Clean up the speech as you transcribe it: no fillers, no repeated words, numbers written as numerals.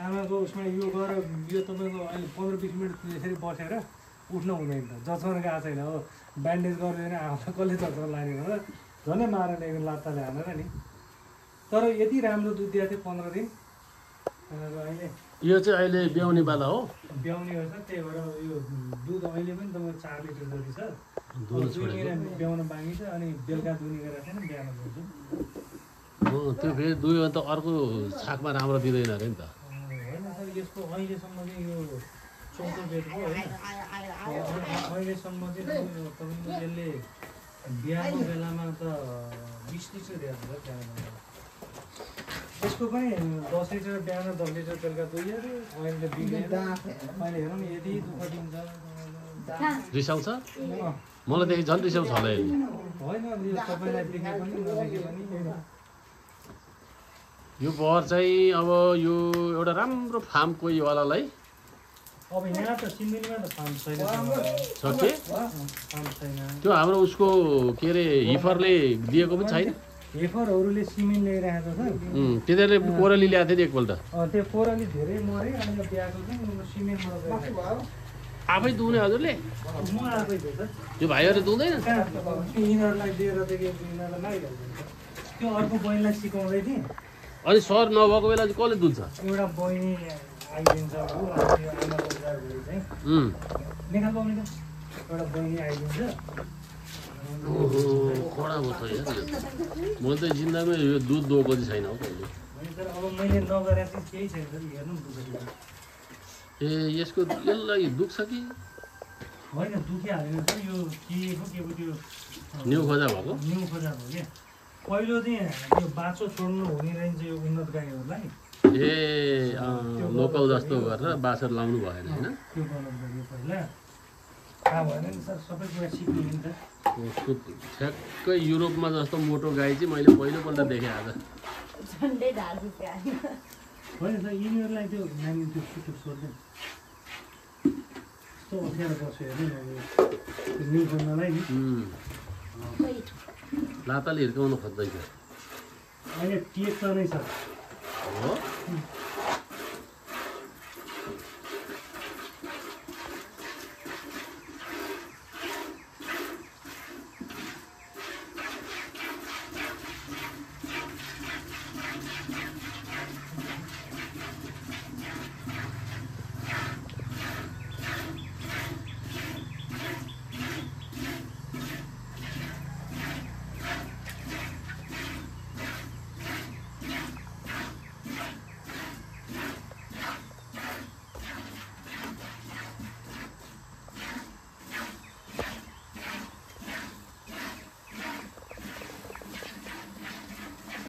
आमाको उसमा यो गरेर यो तपाईँको अहिले 15-20 मिनट यसरी बसेर उठ्न हुँदैन त जच्चाउन गएको छैन हो ब्यान्डेज गरिदिएन आमालाई कसले जच्चाउन लाने भनेर झनै मारेर एकदम लात्ताले हानेर नि तर यति राम्रो दुध दिएको थियो 15 दिन र अहिले यो चाहिँ अहिले ब्याउने बाला हो ब्याउने हो त्यही भएर यो दुध अहिले पनि तपाईँको 4 लिटर जति छ दुध 2 महिना ब्याउन बाँकी छ अनि बेलुका दुनी गरेर चाहिँ बिहान दिन्छु त्यो फेरि दुयो भने त अर्को छाकमा राम्रो दिँदैन अरे नि त होइन सर यसको अहिलेसम्म चाहिँ यो 14 बेदको होइन अहिलेसम्म चाहिँ तपाईँको यसले बिहानको बेलामा त 20 लिटर दिएको छ बिहान यसको पनि 10 लिटर बिहान 10 लिटर बेलुका दुई अरे अहिले बिग्रेन अहिले हेरौँ न यदि दुःख दिन्छ रिसाउँछ मलाई देखि झन् रिसाउँछ होला यसले होइन यो तपाईँलाई देखे पनि नदेखे पनि यो बहर चाहिँ अब यो एउटा राम्रो फार्म कोहीवालालाई अब यहाँ त सिन्धुलीमा त फार्म छैन छ के फार्म छैन त्यो हाम्रो उसको के अरे हिफरले दिएको पनि छैन हेफरहरूले सिमेन्ट ल्याइरहेको छ तिनीहरूले कोरली ल्याएको थियो नि एकपल्ट त्यो कोरली धेरै मरे अनि यो बिहाको चाहिँ सिमेन्टबाट आफै दुहुने हजुरले म आफै थिएँ सर त्यो भाइहरूले दुहुँदैन यिनीहरूलाई दिएर त यिनीहरूलाई मागिहाल्छ त्यो अर्को बहिनीलाई सिकाउँदै थिएँ अनि सर नभएको बेला चाहिँ कसले दुल्छ एउटा बहिनी आइदिन्छ ऊ अनि आमाको बुढाबुढी चाहिँ निकाल पाउने त एउटा बहिनी आइदिन्छ कडा भयो त यार मैले त जिन्दगीमा यो दुध दोको चाहिँ छैन हौ कहिले तर अब मैले नगरे चाहिँ केही छैन सर हेर्नु दुख्छ ए यसको यसलाई दुख्छ कि होइन दुखिहाल्दैन सर यो के पो त्यो न्यु खोजा भएको न्यु खोजा भयो क्या पहिलो चाहिँ यो बाछो छोड्नु हुने रहेछ यो उन्नत गाईहरूलाई ए लोकल जस्तो गरेर बाछर लाउनु भएन होइन त्यो गर्नु पऱ्यो पहिला थाहा भएन नि सर सबै कुरा सिक्नु नि त उसको ठ्याक्कै युरोपमा जस्तो मोटो गाई चाहिँ मैले पहिलोपल्ट देखेँ आज होइन सर यिनीहरूलाई त्यो नानी त्यो सुटु सोध्दैन यस्तो अप्ठ्यारो बस्यो हेर्नु त्यो न्यु गर्नलाई नि लाताले हिर्काउनु खोज्दैछ अहिले टिएच नै छ हो